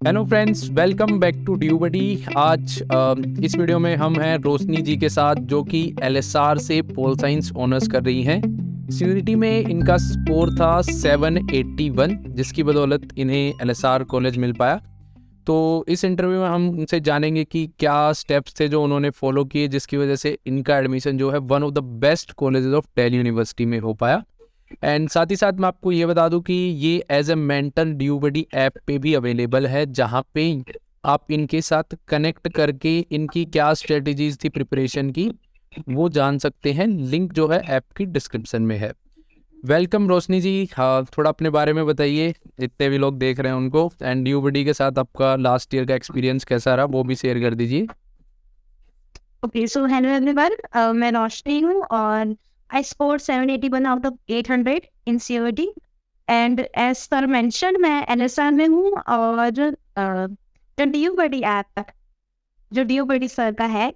Hello friends, welcome back to ड्यूबडी। आज इस वीडियो में हम हैं रोशनी जी के साथ, जो कि एलएसआर से पोल साइंस ऑनर्स कर रही हैं। सीयूईटी में इनका स्कोर था 781, जिसकी बदौलत इन्हें एलएसआर कॉलेज मिल पाया। तो इस इंटरव्यू में हम उनसे जानेंगे कि क्या स्टेप्स थे जो उन्होंने फॉलो किए, जिसकी वजह से इनका एडमिशन जो है one of the best colleges of Delhi university में हो पाया। एंड साथ ही साथ मैं आपको ये बता दूं कि ये एज ए मेंटर ड्यूबडी ऐप पे भी अवेलेबल है, जहाँ पे आप इनके साथ कनेक्ट करके इनकी क्या स्ट्रेटजीज थी प्रिपरेशन की वो जान सकते हैं। लिंक जो है ऐप की डिस्क्रिप्शन में है। वेलकम रोशनी जी। हाँ, थोड़ा अपने बारे में बताइए, जितने भी लोग देख रहे हैं उनको, एंड ड्यूबडी के साथ आपका लास्ट ईयर का एक्सपीरियंस कैसा रहा वो भी शेयर कर दीजिए। ओके, सो हेलो एवरीवन, मैं रोशनी हूँ और I score 781 out of 800 in COD. And as sir mention, मैं एनएसआर में हूँ। और जो डीयूबडी ऐप, जो डीयूबडी सर का है,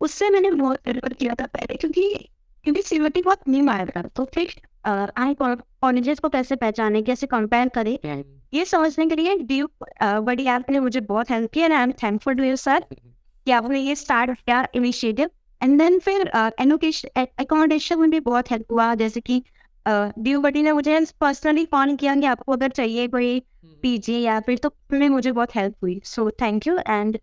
उससे मैंने बहुत प्रेफर किया था पहले, क्योंकि क्योंकि सीओडी बहुत न्यू आया था। तो फिर आई कॉलेजेस को कैसे पहचाने, कैसे कंपेयर करें, ये समझने के लिए डीयूबडी ऐप ने मुझे बहुत हेल्प किया। And I am thankful to you sir कि आपने ये स्टार्ट किया इनिशिएटिव। एंड देन फिर एकोमोडेशन में भी बहुत हेल्प हुआ। जैसे कि डीयूबडी ने मुझे पर्सनली फोन किया कि आपको अगर चाहिए कोई पीजी या फिर, तो में मुझे बहुत हेल्प हुई। So thank you. एंड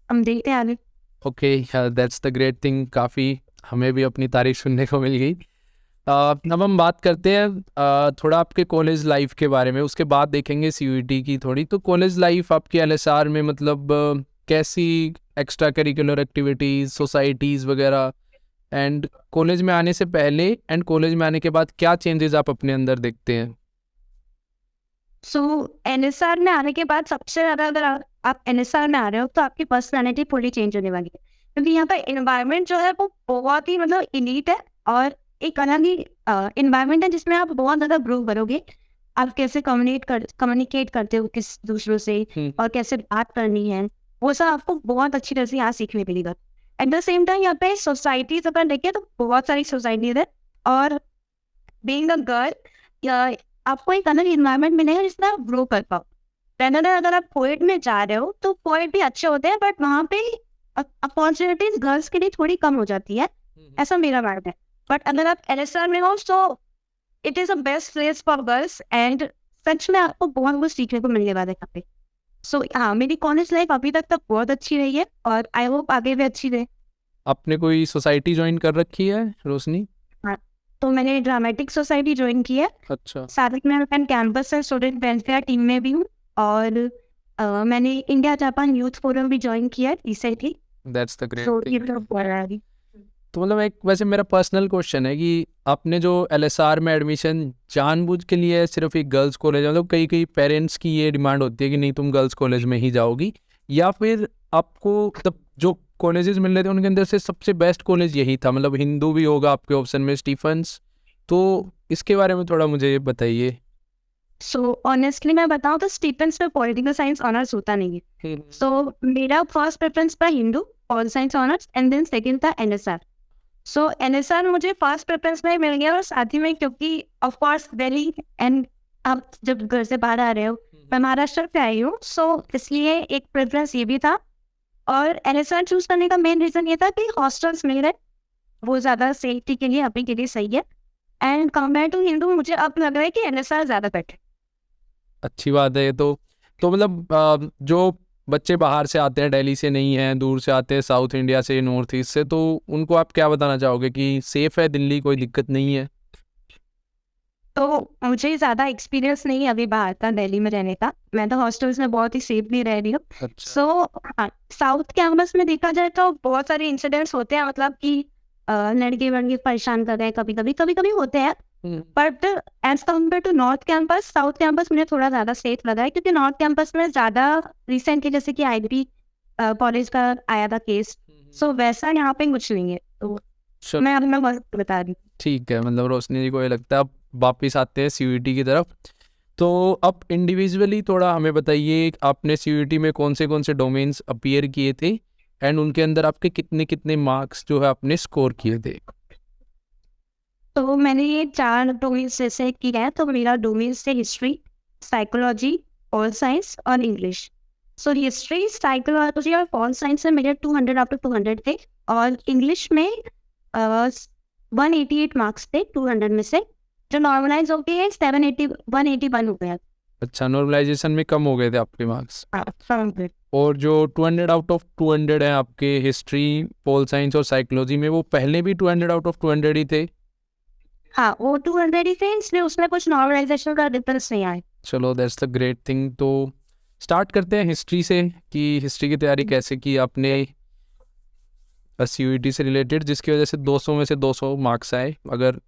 हम देखते हैं आगे। Okay, that's the great thing. काफ़ी हमें भी अपनी तारीफ सुनने को मिल गई। अब हम बात करते हैं थोड़ा आपके कॉलेज लाइफ के बारे में, उसके बाद देखेंगे सीयूईटी की थोड़ी। तो कॉलेज लाइफ आपकी एलएसआर में मतलब कैसी एक्स्ट्रा करिकुलर एक्टिविटीज़, सोसाइटीज़ वगैरह, एंड कॉलेज में आने से पहले एंड कॉलेज में आने के बाद क्या चेंजेस आप अपने अंदर देखते हैं? सो एनएसआर में आने के बाद सबसे ज़्यादा, अगर आप एनएसआर में आ रहे हो तो आपकी पर्सनैलिटी पूरी चेंज होने वाली है। क्योंकि यहाँ पर इन्वायरमेंट जो है वो बहुत ही मतलब इलीट है, और एक अलग ही इन्वायरमेंट है जिसमें आप बहुत ज़्यादा ग्रो करोगे। आप कैसे कम्युनिकेट करते हो किस दूसरों से, और कैसे बात करनी है, वो सब आपको बहुत अच्छी तरह से यहाँ सीखने मिलेगा। एट द सेम टाइम यहाँ पे सोसाइटीज अगर देखें तो बहुत सारी सोसाइटीज है। और बीइंग अ गर्ल, आपको एक अलग इन्वायरमेंट मिलेगा जिसमें आप ग्रो कर पाओ। रहना था, अगर आप पोएट में जा रहे हो तो पोएट भी अच्छे होते हैं, बट वहाँ पे अपॉर्चुनिटीज गर्ल्स के लिए थोड़ी कम हो जाती है, ऐसा मेरा मानना है। बट अगर आप एलएसआर में हो तो it is a best place for girls. And such में आपको बहुत कुछ सीखने को मिलने वाला है यहाँ पे। सो हाँ, मेरी कॉलेज लाइफ अभी तक बहुत अच्छी रही है, और आई होप आगे भी अच्छी रहे। आपने कोई सोसाइटी ज्वाइन कर रखी है रोशनी? हाँ, तो मैंने ड्रामेटिक सोसाइटी ज्वाइन की है। अच्छा। साथ ही में मैं कैंपस है स्टूडेंट वेलफेयर टीम में भी हूँ। और मैंने इंडिया जापान यूथ फोरम भी ज्वाइन किया है रिसेंटली। दैट्स द ग्रेट तो ये थिंग। लोग बोल रहा है। तो मतलब एक वैसे मेरा पर्सनल क्वेश्चन है कि आपने जो एलएसआर में एडमिशन जानबूझ के लिए सिर्फ एक गर्ल्स कॉलेज, मतलब कई कई पेरेंट्स की ये डिमांड होती है कि नहीं तुम गर्ल्स कॉलेज में ही जाओगी, या फिर आपको मतलब जो कॉलेजेस मिल रहे थे उनके अंदर से सबसे बेस्ट कॉलेज यही था? मतलब हिंदू भी होगा आपके ऑप्शन में, स्टीफंस। तो इसके बारे में थोड़ा मुझे बताइए। सो ऑनेस्टली मैं बताऊँ तो स्टीफेंस में पॉलिटिकल साइंस ऑनर्स होता नहीं है। सो मेरा फर्स्ट प्रेफरेंस था Hindu pol science honours, and then second था एनएसआर। सो एनएसआर मुझे फर्स्ट प्रेफरेंस में मिल गया। और साथ ही में क्योंकि ऑफ कोर्स दिल्ली, एंड आप जब घर से बाहर आ रहे हो, मैं महाराष्ट्र से आई हूँ, सो इसलिए एक प्रेफरेंस ये भी था। और एनएसआर चूज करने का मेन रीजन ये था कि हॉस्टल्स मिल रहे, वो ज़्यादा सेफ्टी के लिए अभी के लिए सही है। एंड कंपेयर टू हिंदू मुझे अब लग रहा है कि एनएसआर ज़्यादा बेटर। अच्छी बात है ये तो मतलब जो बच्चे बाहर से आते हैं, दिल्ली से नहीं हैं, दूर से आते हैं, साउथ इंडिया से, नॉर्थ ईस्ट से, तो उनको आप क्या बताना चाहोगे कि सेफ है दिल्ली, कोई दिक्कत नहीं है? तो मुझे ज़्यादा एक्सपीरियंस नहीं है अभी बाहर का दिल्ली में रहने का। मैं तो हॉस्टल्स में बहुत ही सेफली रह रही हूँ। अच्छा। सो साउथ कैंपस में देखा जाए तो बहुत सारे इंसिडेंट्स होते हैं, मतलब कि लड़के वड़के परेशान कर रहे हैं, कभी कभी होते हैं। But as compare to north campus, south campus मुझे थोड़ा ज़्यादा सेफ लगा है, क्योंकि नॉर्थ कैंपस में ज़्यादा रिसेंटली जैसे कि आईबी कॉलेज का आया था केस। सो वैसा यहाँ पे कुछ नहीं है। तो चलो मैं अपना बता रही हूँ। ठीक है, मतलब रोशनी जी को ये लगता है। अब वापिस आते हैं सीयूईटी की तरफ। तो अब इंडिविजुअली थोड़ा हमें बताइए, आपने सीयूईटी में कौन से डोमेन्स अपीयर किए थे, एंड उनके अंदर आपके कितने कितने मार्क्स जो है आपने स्कोर किए थे? तो मैंने ये 4 डोमेन्स जैसे किया है। तो मेरा डोमेन्स थे हिस्ट्री, साइकोलॉजी, पॉल साइंस और इंग्लिश। सो हिस्ट्री, साइकोलॉजी और पॉल साइंस में मेरे 200 आउट ऑफ 200 थे, और इंग्लिश में 188 मार्क्स थे 200 में से, जो नॉर्मलाइज हो गए 181 हो गया। अच्छा, नॉर्मलाइजेशन में कम हो गए थे आपके मार्क्स। और जो 200 आउट ऑफ 200 है आपके हिस्ट्री, पॉल साइंस और साइकोलॉजी में, वो पहले भी 200 आउट ऑफ 200 ही थे? हाँ, वो 200 ही थे, इसलिए उसमें कुछ नॉर्मलाइजेशन का डिफरेंस नहीं आया। चलो, दैट्स द ग्रेट थिंग। तो स्टार्ट करते हैं हिस्ट्री से, कि हिस्ट्री की तैयारी कैसे की आपने CUET से रिलेटेड, जिसकी वजह से 200 में से 200 मार्क्स आए। अगर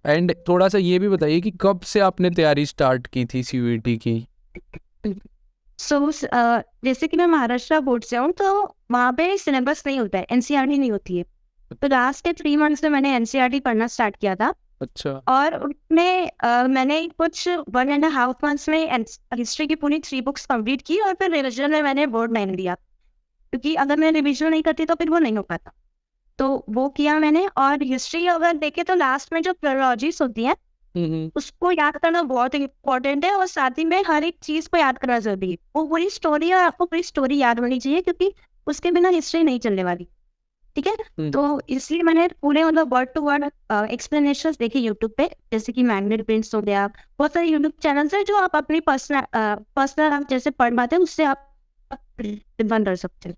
एंड थोड़ा सा ये भी बताइए कि कब से आपने तैयारी स्टार्ट की थी CUET की? सो जैसे कि मैं महाराष्ट्र बोर्ड से हूँ, तो वहाँ पे सिलेबस नहीं होता है, NCERT नहीं होती है। तो लास्ट के 3 मंथ्स में मैंने NCERT पढ़ना स्टार्ट किया था। अच्छा। और उसमें मैंने कुछ 1.5 मंथ्स में हिस्ट्री की पूरी 3 बुक्स कंप्लीट की, और फिर रिविजन में मैंने बोर्ड 9 दिया, क्योंकि अगर मैं रिविजन नहीं करती तो फिर वो नहीं हो पाता। तो वो किया मैंने। और हिस्ट्री अगर देखे तो लास्ट में जो प्रोलॉजीज होती हैं उसको याद करना बहुत इम्पोर्टेंट है, और साथ ही में हर एक चीज को याद करना जरूरी है। वो पूरी स्टोरी है, आपको पूरी स्टोरी याद होनी चाहिए, क्योंकि उसके बिना हिस्ट्री नहीं चलने वाली। ठीक है, तो इसलिए मैंने पूरे मतलब वर्ड टू वर्ड एक्सप्लेनेशन देखे यूट्यूब पे, जैसे कि मैग्नेट प्रिंट्स हो गया, बहुत सारे यूट्यूब चैनल्स है जो आप अपनी पर्सनल आप जैसे पढ़ पाते हैं, उससे आप बन कर सकते हैं।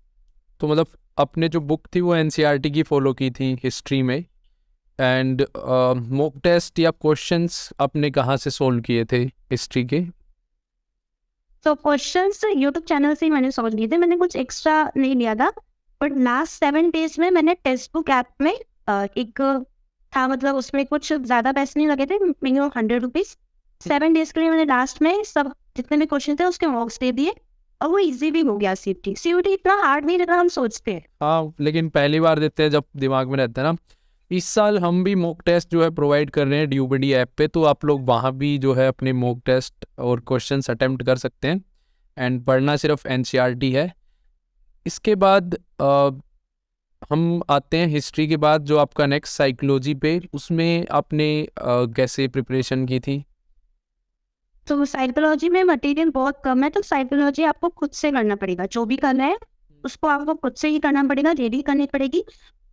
तो मतलब आपने जो बुक थी वो NCERT की फॉलो की थी हिस्ट्री में, एंड मॉक टेस्ट या क्वेश्चंस आपने कहाँ से सोल्व किए थे हिस्ट्री के? तो क्वेश्चंस यूट्यूब चैनल से ही मैंने सोल्व किए थे, मैंने कुछ एक्स्ट्रा नहीं लिया था। बट लास्ट 7 डेज में मैंने टेक्स्ट बुक ऐप में एक था, मतलब उसमें कुछ ज़्यादा पैसे नहीं लगे थे, मिनिमम 100 रुपीज़। 7 डेज के लिए मैंने लास्ट में सब जितने भी क्वेश्चन थे उसके मॉक्स दे दिए, और वो इजी भी हो गया। CUET इतना हार्ड नहीं लगा हम सोचते हैं। हाँ, लेकिन पहली बार देते हैं जब दिमाग में रहता है ना। इस साल हम भी मॉक टेस्ट जो है प्रोवाइड कर रहे हैं DubeDy ऐप पे, तो आप लोग वहाँ भी जो है अपने मॉक टेस्ट और क्वेश्चंस अटेम्प्ट कर सकते हैं। एंड पढ़ना सिर्फ NCERT है। इसके बाद हम आते हैं हिस्ट्री के बाद जो आपका नेक्स्ट साइकोलॉजी पे, उसमें आपने कैसे प्रिपरेशन की थी? तो साइकोलॉजी में मटेरियल बहुत कम है, तो साइकोलॉजी आपको खुद से करना पड़ेगा। जो भी करना है उसको आपको खुद से ही करना पड़ेगा, रीडिंग करनी पड़ेगी।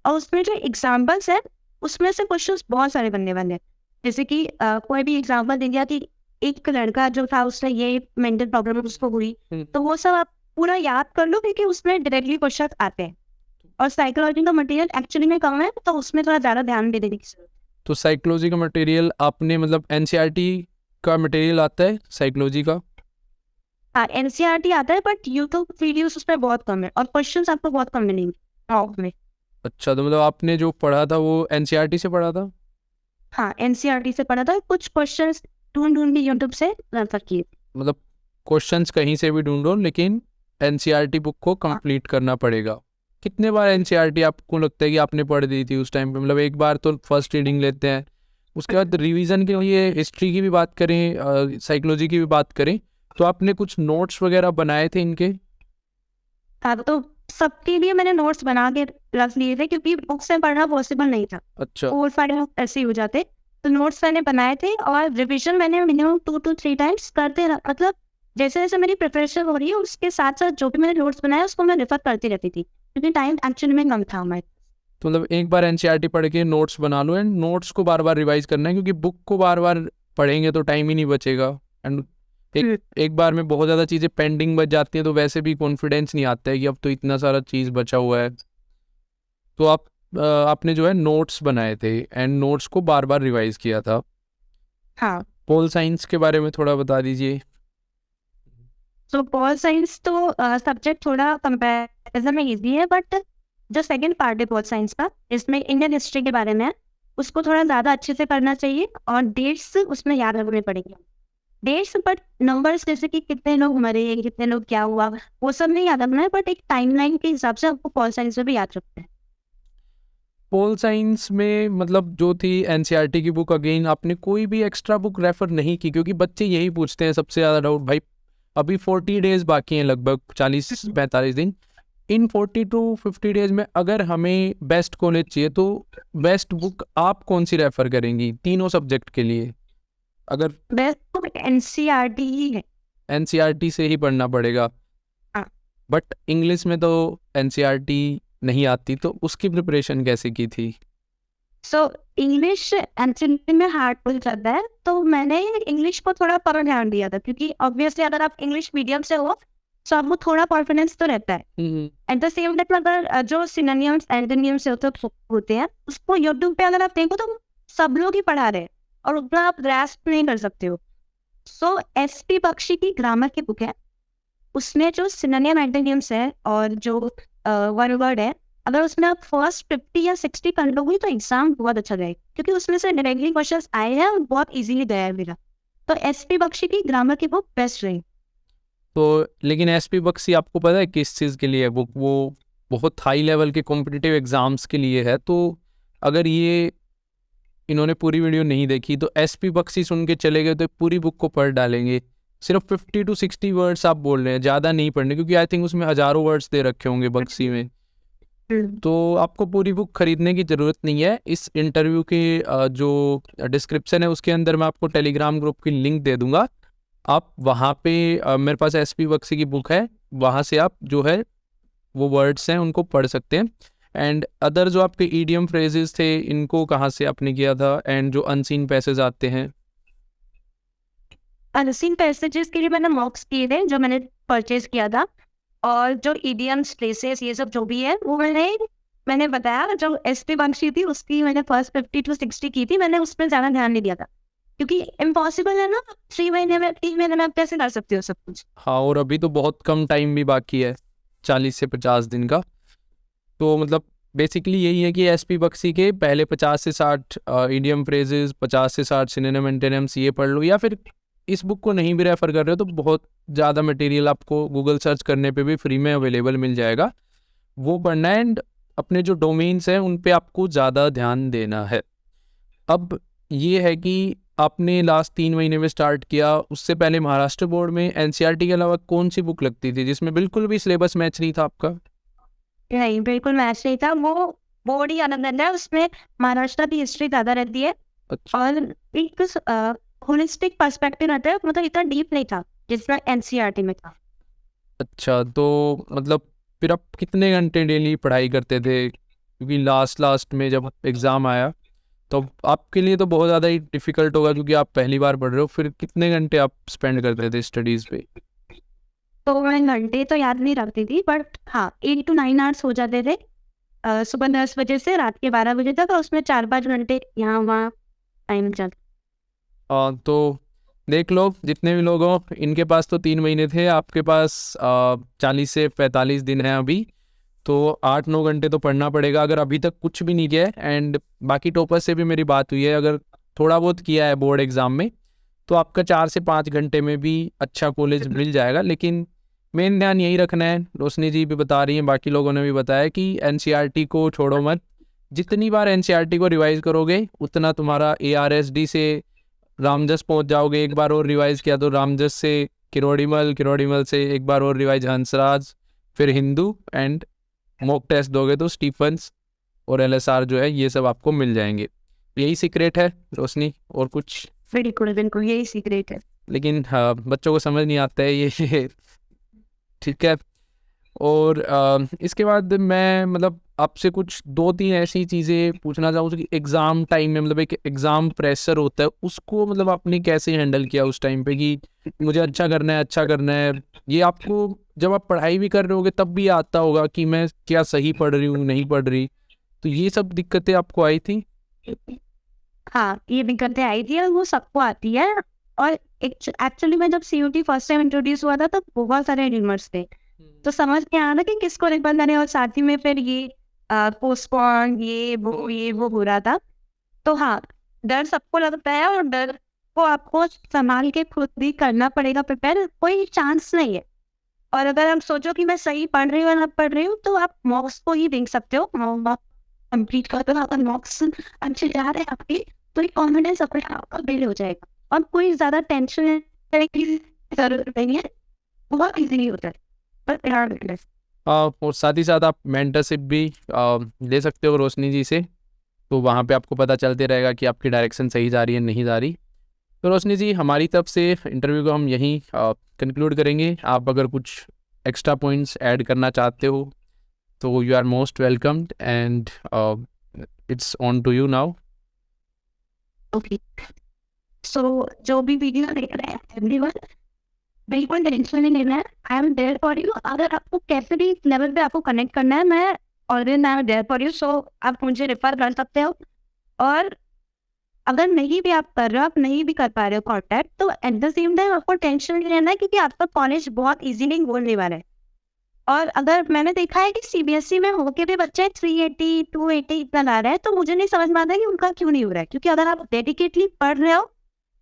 और उसमें जो एग्जाम्पल्स है उसमें से क्वेश्चंस बहुत सारे बनने वाले हैं। जैसे कि कोई भी एग्जाम्पल दे दिया कि एक लड़का जो था उसने ये मेंटल प्रॉब्लम उसको हुई, तो वो सब आप पूरा याद कर लो, क्योंकि उसमें डायरेक्टली क्वेश्चन आते हैं। और साइकोलॉजी का मटेरियल एक्चुअली में कम है, तो उसमें थोड़ा ज़्यादा ध्यान देने की जरूरत है। तो साइकोलॉजी का मटेरियल आपने मतलब NCERT का मटेरियल आता है साइकोलॉजी का? हाँ, NCERT आता है, बट यूट्यूब वीडियोस उसमें बहुत कम है, और क्वेश्चंस आपको बहुत कम मिलेंगे। अच्छा, तो मतलब आपने जो पढ़ा था वो NCERT से पढ़ा था? हाँ, NCERT से पढ़ा था। कुछ क्वेश्चंस ढूंढ के यूट्यूब से रेफर किए। मतलब क्वेश्चंस कहीं से भी ढूंढो, लेकिन NCERT बुक को कंप्लीट करना पड़ेगा। कितने बार NCERT आपको लगता है कि आपने पढ़ दी थी उस टाइम पे? मतलब एक बार तो फर्स्ट रीडिंग लेते हैं, उसके बाद रिवीजन के लिए हिस्ट्री की भी बात करें, साइकोलॉजी की भी बात करें, तो आपने कुछ नोट्स वगैरह बनाए थे इनके? था तो सबके लिए मैंने नोट्स बना के रख लिए थे, क्योंकि बुक से पढ़ना पॉसिबल नहीं था। अच्छा। 4-5 ऐसे ही हो जाते, तो नोट्स मैंने बनाए थे, और रिवीजन मैंने मिनिमम 2 to 3 टाइम्स करते रहा। मतलब जैसे जैसे मेरी प्रिपरेशन हो रही है उसके साथ साथ जो भी मैंने नोट्स बनाए उसको मैं रेफर करती रहती थी, क्योंकि टाइम एक्चुअली में कम था हमारे। तो मतलब एक बार NCERT पढ़ के नोट्स बना लो, एंड नोट्स को बार बार रिवाइज करना है, क्योंकि बुक को बार बार पढ़ेंगे तो टाइम ही नहीं बचेगा। एंड एक बार में बहुत ज़्यादा चीज़ें पेंडिंग बच जाती हैं, तो वैसे भी कॉन्फिडेंस नहीं आता है कि अब तो इतना सारा चीज़ बचा हुआ है। तो आपने जो है नोट्स बनाए थे, एंड नोट्स को बार बार रिवाइज किया था। हाँ, पोल साइंस के बारे में थोड़ा बता दीजिए। तो पॉल साइंस तो सब्जेक्ट थोड़ा कंपैरिजन में इजी है, बट जो सेकंड पार्ट है पॉल साइंस का, इसमें इंडियन हिस्ट्री के बारे में है, उसको थोड़ा ज़्यादा अच्छे से करना चाहिए, और डेट्स उसमें याद रखने पड़ेंगे। डेट्स, बट नंबर्स जैसे कि कितने लोग मरे, कितने लोग क्या हुआ, वो सब नहीं याद रखना है, बट एक टाइमलाइन के हिसाब से आपको पॉल साइंस में भी याद रखना है। पोल साइंस में मतलब जो थी NCERT की बुक, अगेन आपने कोई भी एक्स्ट्रा बुक रेफर नहीं की? क्योंकि बच्चे यही पूछते हैं सबसे ज़्यादा डाउट, भाई अभी 40 डेज बाकी हैं, लगभग 40-45 दिन। इन 40 to 50 डेज में अगर हमें बेस्ट कॉलेज चाहिए, तो बेस्ट बुक आप कौन सी रेफर करेंगी तीनों सब्जेक्ट के लिए? अगर बेस्ट बुक NCERT ही है। एनसीईआरटी से ही पढ़ना पड़ेगा। हाँ। बट इंग्लिश में तो एनसीईआरटी नहीं आती, तो उसकी प्रिपरेशन कैसे की थी? सो इंग्लिश एक्चुअली में हार्ड हो जाता है, तो मैंने इंग्लिश को थोड़ा पर ध्यान दिया था, क्योंकि ऑब्वियसली अगर आप इंग्लिश मीडियम से हो तो आपको थोड़ा कॉन्फिडेंस तो रहता है। एट द सेम टाइम अगर जो सिनोनिम्स एंटोनिम्स होते हैं उसको यूट्यूब पे अगर आप देखो तो सब लोग ही पढ़ा रहे हैं और उतना आप ग्रास्प नहीं कर सकते हो। सो एसपी बख्शी की ग्रामर की बुक है, उसमें जो सिनोनिम एंटोनिम्स है और जो वन वर्ड है, अगर उसमें आप फर्स्ट 50 या 60 कर लोगे तो एग्जाम बहुत अच्छा जाएगा, क्योंकि उसमें से डायरेक्टली क्वेश्चंस आए हैं और बहुत इजीली गया है मेरा। तो एसपी बख्शी की ग्रामर की बुक बेस्ट रही। तो लेकिन एसपी बख्शी आपको पता है किस चीज़ के लिए है बुक? वो बहुत हाई लेवल के कॉम्पिटिटिव एग्जाम्स के लिए है। तो अगर ये इन्होंने पूरी वीडियो नहीं देखी तो एसपी बख्शी सुन के चले गए तो पूरी बुक को पढ़ डालेंगे। सिर्फ 50 to 60 वर्ड्स आप बोल रहे हैं, ज़्यादा नहीं पढ़ने, क्योंकि आई थिंक उसमें हज़ारों वर्ड्स दे रखे होंगे बख्शी में। तो आपको पूरी बुक खरीदने की ज़रूरत नहीं है। इस इंटरव्यू के जो डिस्क्रिप्शन है उसके अंदर मैं आपको टेलीग्राम ग्रुप की लिंक दे दूंगा। आप वहाँ पे मेरे पास एसपी बख्शी की बुक है, वहाँ से आप जो है वो वर्ड्स हैं उनको पढ़ सकते हैं। एंड अदर जो आपके ईडियम फ्रेजेस थे इनको कहाँ से आपने किया था? एंड जो अनसीन पैसेज आते हैं, अनसीन पैसेजेस के लिए मैंने मॉक्स किए थे जो मैंने परचेज किया था, और जो ईडीएम्स प्लेसेस ये सब जो भी है वो मैंने बताया, जो एसपी बख्शी थी उसकी मैंने फर्स्ट 50 to 60 की थी, मैंने उस पर ज़्यादा ध्यान नहीं दिया था, क्योंकि इम्पॉसिबल है ना 3 महीने में 3 महीने में आप कैसे कर सकते हो सब कुछ। हाँ, और अभी तो बहुत कम टाइम भी बाकी है, 40 से 50 दिन का। तो मतलब बेसिकली यही है कि एसपी बख्शी के पहले 50 से 60 ईडियम फ्रेजेस, 50 से 60 सिनोनिम एंटोनिम्स ये पढ़ लो, या फिर इस बुक को नहीं भी रेफ़र कर रहे हो तो बहुत ज़्यादा मटेरियल आपको गूगल सर्च करने पे भी फ्री में अवेलेबल मिल जाएगा, वो पढ़ना है। एंड अपने जो डोमेन्स हैं उन पे आपको ज़्यादा ध्यान देना है। अब ये है कि आपने लास्ट 3 महीने में स्टार्ट किया, उससे पहले महाराष्ट्र बोर्ड में एनसीईआरटी के अलावा कौन सी बुक लगती थी जिसमें बिल्कुल भी सिलेबस मैच नहीं था आपका? नहीं, बिल्कुल मैच नहीं था, वो बोर्ड ही अलग है, उसमें महाराष्ट्र की हिस्ट्री ज़्यादा रहती है अच्छा और एक होलिस्टिक पर्सपेक्टिव रहता है, मतलब इतना डीप नहीं था जितना एनसीईआरटी में था। अच्छा, तो मतलब फिर आप कितने घंटे डेली पढ़ाई करते थे? क्योंकि लास्ट में जब एग्ज़ाम आया तो आपके लिए तो बहुत ज़्यादा ही डिफ़िकल्ट होगा, क्योंकि आप पहली बार पढ़ रहे हो। फिर कितने घंटे आप स्पेंड करते थे स्टडीज़ पे? तो मैं घंटे तो याद नहीं रखती थी, बट हाँ 8 to 9 आवर्स हो जाते थे, सुबह 10 बजे से रात के 12 बजे तक, और उसमें 4-5 घंटे यहाँ वहाँ टाइम चलता। तो देख लो, जितने भी लोग हो इनके पास तो 3 महीने थे, आपके पास 40 से 45 दिन है अभी। तो 8-9 घंटे तो पढ़ना पड़ेगा अगर अभी तक कुछ भी नहीं किया है। एंड बाकी टॉपर से भी मेरी बात हुई है, अगर थोड़ा बहुत किया है बोर्ड एग्ज़ाम में तो आपका 4 से 5 घंटे में भी अच्छा कॉलेज मिल जाएगा। लेकिन मेन ध्यान यही रखना है, रोशनी जी भी बता रही हैं, बाकी लोगों ने भी बताया कि एनसीईआरटी को छोड़ो मत। जितनी बार एनसीईआरटी को रिवाइज़ करोगे उतना तुम्हारा एआरएसडी से रामजस पहुंच जाओगे। एक बार और रिवाइज़ किया तो रामजस से किरोड़ीमल, किरोड़ीमल से एक बार और रिवाइज हंसराज, फिर हिंदू, एंड मॉक टेस्ट दोगे तो स्टीफन्स और एलएसआर जो है ये सब आपको मिल जाएंगे। यही सीक्रेट है रोशनी, और कुछ? बिल्कुल बिल्कुल यही सीक्रेट है। लेकिन हाँ, बच्चों को समझ नहीं आता है ये ठीक है। और इसके बाद मैं मतलब आपसे कुछ 2-3 ऐसी चीज़ें पूछना चाहूँगा कि एग्ज़ाम टाइम में, मतलब एक एग्ज़ाम प्रेशर होता है, उसको मतलब आपने कैसे हैंडल किया उस टाइम पे कि मुझे अच्छा करना है, अच्छा करना है? ये आपको जब आप पढ़ाई भी कर रहे होगे तब भी आता होगा कि मैं क्या सही पढ़ रही हूँ, नहीं पढ़ रही, तो ये सब दिक्कतें आपको आई थी? हाँ, ये दिक्कतें आई थी और वो सबको आती है। और एक्चुअली में जब सीयूटी फर्स्ट टाइम इंट्रोड्यूस हुआ था तो बहुत सारे र्यूमर्स थे, तो समझ नहीं आ रहा कि किसको रिकमेंड करें, और साथ ही में फिर ये पोस्टपोन ये वो हो रहा था। तो हाँ, डर सबको लगता है और डर को आपको संभाल के खुद ही करना पड़ेगा प्रिपेयर, कोई चांस नहीं है। और अगर आप सोचो कि मैं सही पढ़ रही हूँ या ना पढ़ रही हूँ तो आप मॉक्स को ही देख सकते हो, कंप्लीट कर दो, अगर मॉक्स अच्छे जा रहे हैं आपके तो एक कॉन्फिडेंस अपने आप का बिल्ड हो जाएगा, और कोई ज़्यादा टेंशन की जरूरत नहीं है, बहुत इजीली होता है। पर ध्यान रखना है। और साथ ही साथ आप मेंटरशिप भी ले सकते हो रोशनी जी से, तो वहाँ पे आपको पता चलते रहेगा कि आपकी डायरेक्शन सही जा रही है, नहीं जा रही। तो रोशनी जी, हमारी तरफ से इंटरव्यू को हम यहीं कंक्लूड करेंगे। आप अगर कुछ एक्स्ट्रा पॉइंट्स ऐड करना चाहते हो तो you are most welcomed and it's on to you now. Okay, so जो भी वीडियो देख रहे हैं एवरीवन, बिल्कुल टेंशन नहीं लेना है। I am there for you. अगर आपको कैसे भी लेवल पे आपको कनेक्ट करना है, मैं always I am there for you. So आप मुझे रेफर कर सकते हो। और अगर नहीं भी आप कर रहे हो, आप नहीं भी कर पा रहे हो कांटेक्ट, तो एट द सेम टाइम आपको टेंशन नहीं लेना है, क्योंकि आपका कॉलेज बहुत इजीली बोलने वाला है। और अगर मैंने देखा है कि सीबीएसई में होके भी बच्चे 380 280 इतना ला रहे हैं, तो मुझे नहीं समझ में आता है कि उनका क्यों नहीं हो रहा है। क्योंकि अगर आप डेडिकेटली पढ़ रहे हो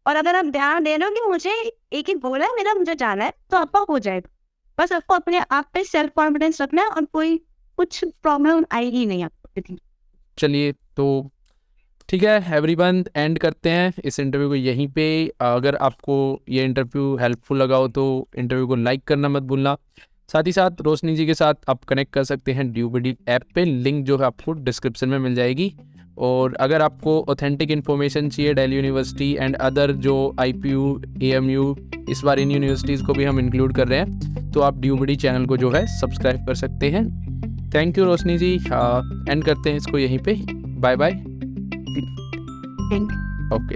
और अगर आप ध्यान दे रहे हो कि मुझे एक ही गोल है मेरा, मुझे जाना है, तो आपका हो जाएगा। बस आपको अपने आप पे सेल्फ कॉन्फिडेंस रखना है और कोई कुछ प्रॉब्लम आएगी नहीं आपको। चलिए, तो ठीक है एवरीवन, एंड करते हैं इस इंटरव्यू को यहीं पे। अगर आपको ये इंटरव्यू हेल्पफुल लगा हो तो इंटरव्यू को लाइक करना मत भूलना। साथ ही साथ रोशनी जी के साथ आप कनेक्ट कर सकते हैं ड्यूबडी ऐप पे, लिंक जो है आपको डिस्क्रिप्शन में मिल जाएगी। और अगर आपको ऑथेंटिक इन्फॉर्मेशन चाहिए दिल्ली यूनिवर्सिटी एंड अदर जो IPU AMU, इस बार इन यूनिवर्सिटीज़ को भी हम इंक्लूड कर रहे हैं, तो आप ड्यूबडी चैनल को जो है सब्सक्राइब कर सकते हैं। Thank you Roshni ji, and करते हैं इसको यहीं पे। Bye bye. Thank you. Okay.